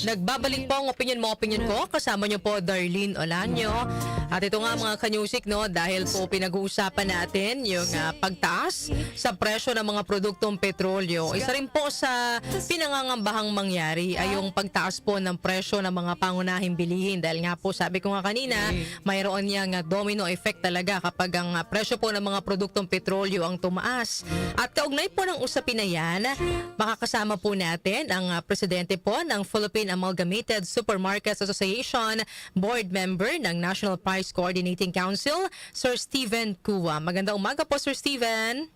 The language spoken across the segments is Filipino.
Nagbabalik po ang opinion ko. Kasama niyo po Darlene Olanyo. At ito nga mga kanyusik, no, dahil po pinag-uusapan natin yung pagtaas sa presyo ng mga produktong petrolyo. Isa rin po sa pinangangambahang mangyari ay yung pagtaas po ng presyo ng mga pangunahing bilihin. Dahil nga po, sabi ko nga kanina, mayroon niyang domino effect talaga kapag ang presyo po ng mga produktong petrolyo ang tumaas. At kaugnay po ng usapin na yan, makakasama po natin ang presidente po ng Philippine Amalgamated Supermarkets Association, board member ng National Price Coordinating Council, Sir Steven Cua. Magandang umaga po, Sir Steven.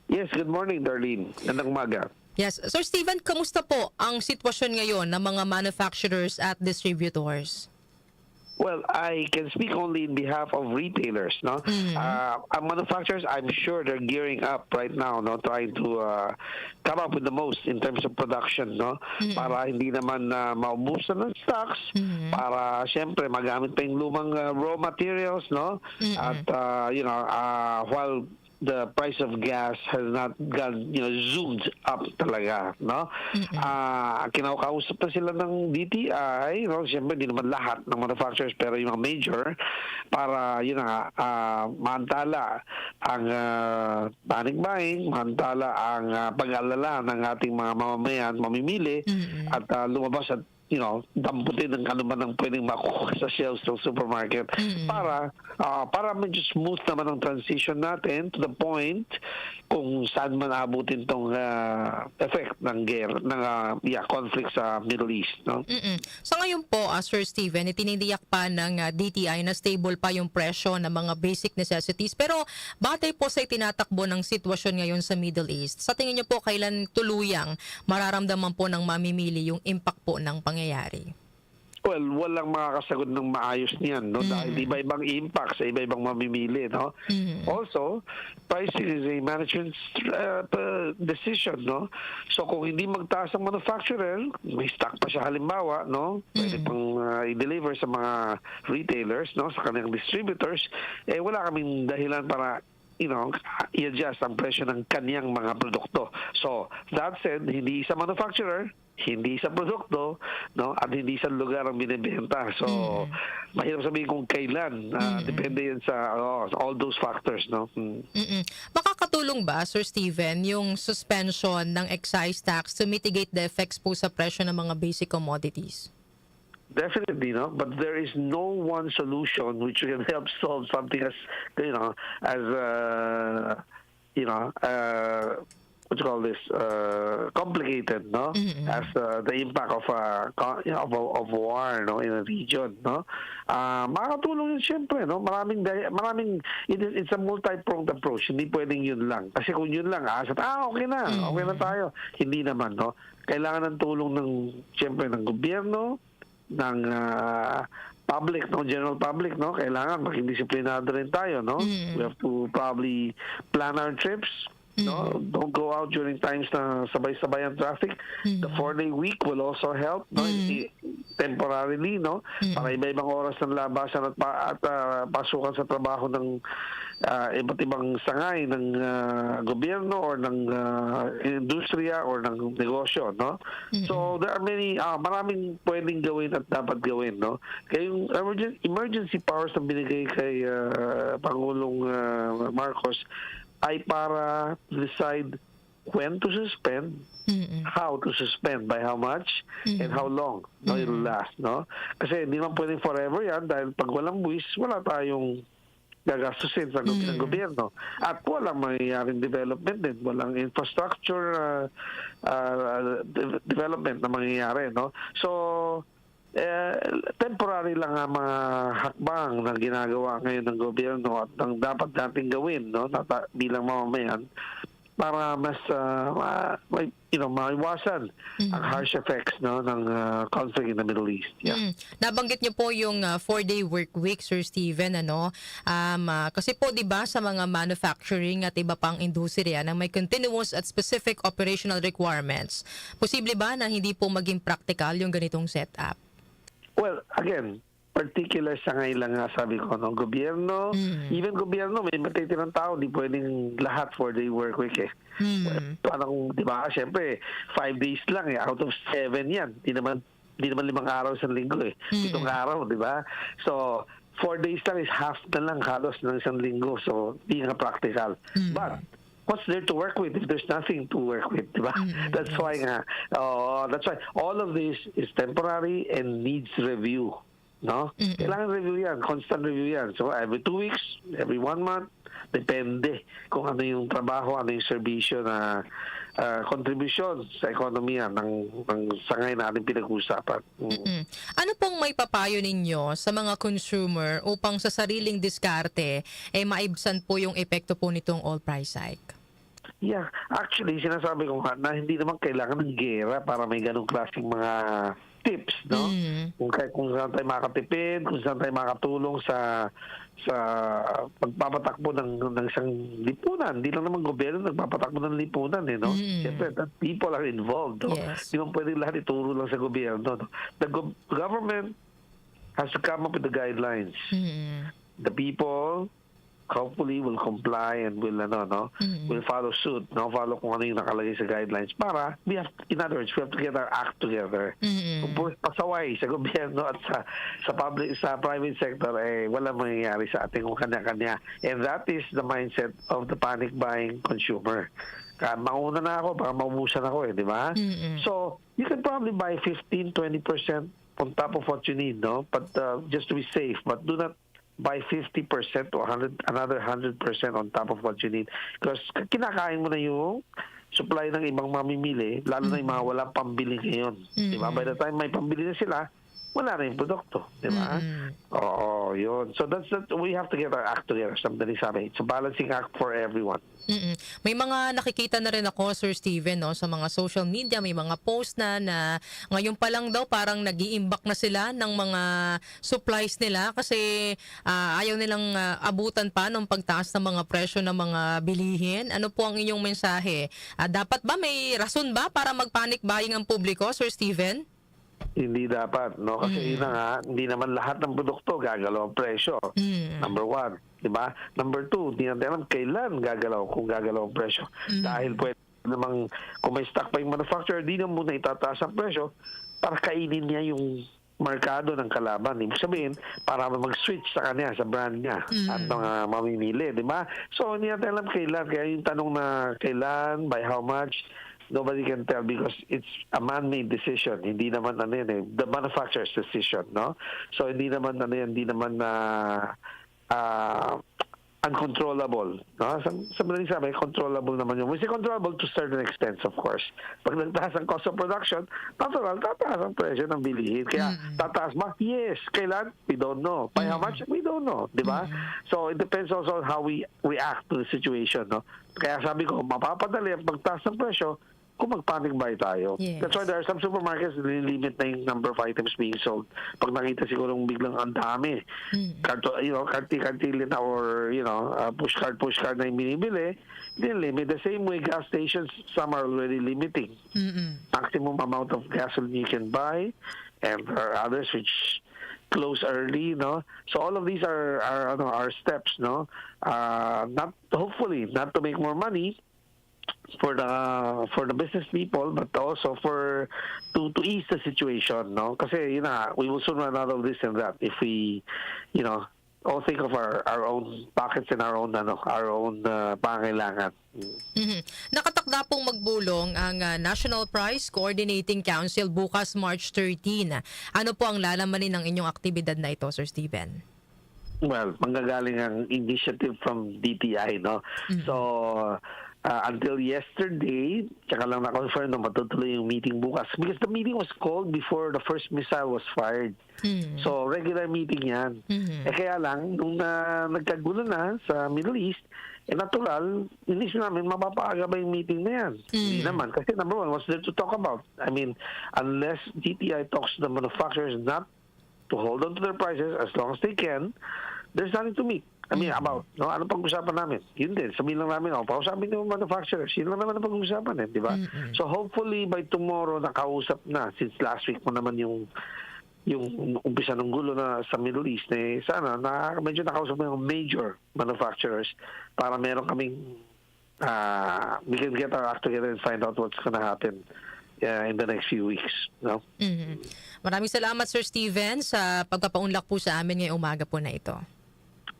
Yes, good morning, Darlene. Gandang umaga. Yes, Sir Steven, kamusta po ang sitwasyon ngayon ng mga manufacturers at distributors? Well, I can speak only in behalf of retailers, no? Manufacturers, I'm sure they're gearing up right now, no, trying to come up with the most in terms of production, no? Para hindi naman maubusan ng stocks, para siyempre magamit pa yung lumang raw materials, no? At while the price of gas has not gone, zoomed up talaga, no? Kinakausap na sila ng DTI, no? Siyempre, hindi naman lahat ng manufacturers, pero yung mga major, para, maantala ang panic buying, maantala ang pag-alala ng ating mga mamamayan, mamimili, at lumabas at damputin ng ano man ang pwedeng makuha sa shelves ng supermarket para medyo smooth naman ang transition natin to the point kung saan man abutin tong effect ng conflict sa Middle East, no? So ngayon po, Sir Steven, itinitiyak pa ng DTI na stable pa yung presyo ng mga basic necessities, pero batay po sa itinatakbo ng sitwasyon ngayon sa Middle East, sa tingin niyo po kailan tuluyang mararamdaman po ng mamimili yung impact po ng pangyayari? Well, walang makakasagot ng maayos niyan, no? Dahil iba-ibang impact sa iba-ibang mamimili, no? Also, pricing is a management decision, no? So kung hindi magtaas ang manufacturer, may stock pa siya halimbawa, no? Pwede pang i-deliver sa mga retailers, no? Sa kanilang distributors, wala kaming dahilan para i-adjust ang presyo ng kanyang mga produkto. So, that said, hindi sa manufacturer, hindi sa produkto, no, at hindi sa lugar ang binibenta. So, mahirap sabihin kung kailan. Depende yan sa all those factors, no? Makakatulong ba, Sir Steven, yung suspension ng excise tax to mitigate the effects po sa presyo ng mga basic commodities? Definitely, no. But there is no one solution which can help solve something as what you call this, complicated, no? As the impact of war, no, in a region, no. Makakatulong yun siyempre, no. Maraming it's a multi-pronged approach. Hindi pwedeng yun lang. Kasi kung yun lang, okay na tayo. Hindi naman, no. Kailangan ng tulong siyempre ng gobyerno, ng public, no, general public, no, kailangan maging disiplinado rin tayo, no. We have to probably plan our trips, no. Don't go out during times na sabay-sabay ang traffic. The 4-day week will also help, no, temporarily, no, para iba-ibang oras ng labasan at pasukan sa trabaho ng iba't ibang sangay ng gobyerno or ng industriya or ng negosyo, no. So there are maraming pwedeng gawin at dapat gawin, no. Kaya yung emergency powers na binigay kay Pangulong Marcos ay para decide when to suspend, how to suspend, by how much, and how long it'll last, no? Kasi hindi naman pwedeng forever yan dahil pag walang buwis, wala tayong gagastusin sa ng gobyerno. At walang mangyayaring development din. Walang infrastructure development na mangyayari, no? So, temporary lang ang mga hakbang na ginagawa ngayon ng gobyerno at ng dapat nating gawin, no, bilang mamamayan para mas maiwasan ang harsh effects, no, ng conflict in the Middle East. Yeah. Nabanggit niyo po yung 4-day work week, Sir Steven, ano? Kasi po 'di ba sa mga manufacturing at iba pang industriya na may continuous at specific operational requirements, posible ba na hindi po maging practical yung ganitong setup? Well, again, particular sa ngayon lang nga sabi ko, no, gobyerno, even gobyerno, may matitirang tao, di pwedeng lahat 4-day work week eh. Parang, di ba, syempre, 5 days lang eh, out of 7 yan. Di naman hindi naman 5 araw sa linggo eh. 7 araw, di ba? So, 4 days lang is half na lang halos ng isang linggo. So, hindi nga practical. But, what's there to work with if there's nothing to work with, di ba? That's why all of this is temporary and needs review. No? Kailangan review yan, constant review yan. So every 2 weeks, every 1 month, depende kung ano yung trabaho, ano yung serbisyo na kontribusyon sa ekonomiya ng sangay natin pinag-uusapan. Ano pong may papayo ninyo sa mga consumer upang sa sariling diskarte maibsan po yung epekto po nitong all price hike? Yeah, actually, sinasabi ko nga na hindi naman kailangan ng gera para may ganong klaseng mga tips, no? Kung saan tayo makatipid, kung saan tayo makatulong sa pagpapatakbo ng isang lipunan. Hindi lang naman gobyerno nagpapatakbo ng lipunan, eh, no? Siyempre, that people are involved, no? Yes. Di man pwede lahat ituro lang sa gobyerno, no? The government has to come up with the guidelines. The people hopefully will comply and will will follow suit, follow kung ano yung nakalagay sa guidelines para in other words, we have to get our act together. Kung po pasaway sa gobyerno at sa private sector, wala mangyayari sa ating kung kanya-kanya. And that is the mindset of the panic buying consumer. Mauna na ako, baka maubusan ako, di ba? So, you can probably buy 15-20% on top of what you need, no? But just to be safe, but do not buy 50% or another 100% on top of what you need. Because kinakain mo na yung supply ng ibang mamimili, lalo na yung mga walang pambili ngayon. Diba? By the time may pambili na sila, wala na yung produkto. Diba? Oo, yun. So we have to get our act together. Somebody sabi, it's a balancing act for everyone. May mga nakikita na rin ako, Sir Steven, no, sa mga social media, may mga post na ngayon pa lang daw parang nag-iimbak na sila ng mga supplies nila kasi ayaw nilang abutan pa ng pagtaas ng mga presyo ng mga bilihin. Ano po ang inyong mensahe? Dapat ba may rason ba para mag-panic buying ang publiko, Sir Steven? Hindi dapat, no? Kasi yun na nga, hindi naman lahat ng produkto gagalaw ang presyo. Number 1. Diba? Number 2, hindi natin alam kailan kung gagalaw ang presyo. Dahil pwede namang, kung may stock pa yung manufacturer, di na muna itataas ang presyo para kainin niya yung merkado ng kalaban. Ibig sabihin, para mag-switch sa kanya, sa brand niya at mga mamimili. Diba? So, hindi natin alam kailan. Kaya yung tanong na kailan, by how much, nobody can tell because it's a man-made decision. Hindi naman the manufacturer's decision, no? So hindi naman uncontrollable, no? Sa madaling sabi, controllable naman yun. We say controllable to certain extent, of course. Pag nagtaas ang cost of production, natural, tataas ang presyo ng bilihin. Kaya tataas ba? Yes. Kailan? We don't know. By how much? We don't know. Di ba? So it depends also on how we react to the situation, no? Kaya sabi ko, mapapadali ang pagtaas ng presyo kung mag-panic buy tayo. Yes. That's why there are some supermarkets that limit na yung number of items being sold. Pag nakita siguro biglang ang dami, kartilin na or, push card na yung binibili, limit. The same way gas stations, some are already limiting. Maximum amount of gasoline you can buy, and there are others which close early, no? So all of these are steps, no? Hopefully not to make more money for the business people, but also to ease the situation, no? Kasi we will soon run out of this and that if we all think of our own pockets and our own pangailangan. Nakatakda pong magbulong ang National Price Coordinating Council bukas March 13. Ano po ang lalamanin ng inyong aktibidad na ito, Sir Steven? Well, manggagaling ang initiative from DTI, no? So until yesterday, tsaka lang na-confirm na matutuloy yung meeting bukas. Because the meeting was called before the first missile was fired. So, regular meeting yan. Kaya lang, nung nagkagulo na sa Middle East, natural, inisip namin, mapapaaga ba yung meeting na yan? Hindi naman. Kasi number 1, what's there to talk about? I mean, unless DTI talks to the manufacturers not to hold on to their prices as long as they can, there's nothing to meet. About, ano pag-usapan namin? Yun din, sabihin lang namin, pausapin yung manufacturers, yun lang naman ang pag-usapan, di ba? So hopefully by tomorrow, nakausap na, since last week mo naman yung umpisa ng gulo na sa Middle East, sana, medyo nakausap mo yung major manufacturers para meron kaming, we can get our act together and find out what's gonna happen in the next few weeks. No? Mhm. Maraming salamat, Sir Steven, sa pagpapaunlak po sa amin ngayong umaga po na ito.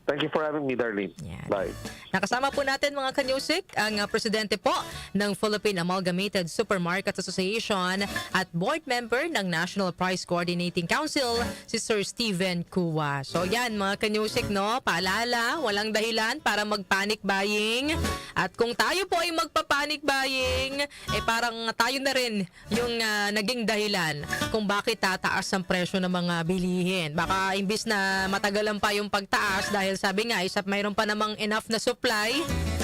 Thank you for having me, Darlene. Yan. Bye. Nakasama po natin mga kanyusik ang presidente po ng Philippine Amalgamated Supermarkets Association at board member ng National Price Coordinating Council, si Sir Steven Kua. So yan mga kanyusik, no? Paalala, walang dahilan para mag-panic buying. At kung tayo po ay magpa-panic buying, parang tayo na rin yung naging dahilan kung bakit tataas ang presyo ng mga bilihin. Baka imbis na matagalan pa yung pagtaas dahil sabi nga, mayroon pa namang enough na supply,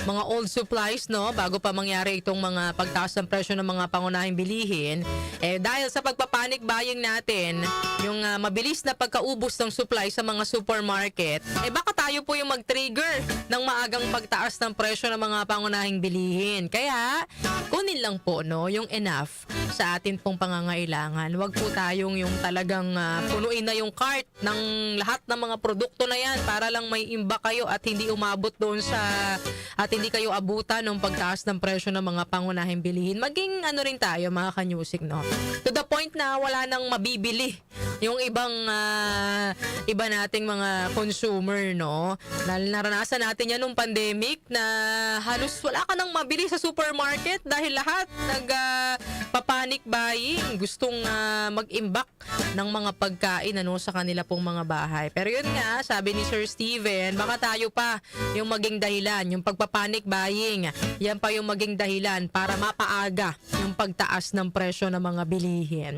mga old supplies, no, bago pa mangyari itong mga pagtaas ng presyo ng mga pangunahing bilihin, dahil sa pagpapanik buying natin, yung mabilis na pagkaubos ng supply sa mga supermarket, baka tayo po yung mag-trigger ng maagang pagtaas ng presyo ng mga pangunahing bilihin. Kaya, kunin lang po, no, yung enough sa atin pong pangangailangan. Huwag po tayong yung talagang punuin na yung cart ng lahat ng mga produkto na yan para lang may imbak kayo at hindi umabot doon at hindi kayo abutan ng pagtaas ng presyo ng mga pangunahing bilihin. Maging ano rin tayo mga kanyusik, no? To the point na wala nang mabibili yung iba nating mga consumer, no? Naranasan natin yan nung pandemic na halos wala ka nang mabili sa supermarket dahil lahat panic buying, gustong mag-imbak ng mga pagkain sa kanila pong mga bahay. Pero yun nga, sabi ni Sir Steven, baka tayo pa yung maging dahilan, yung pagpapanic buying, yan pa yung maging dahilan para mapaaga yung pagtaas ng presyo ng mga bilihin.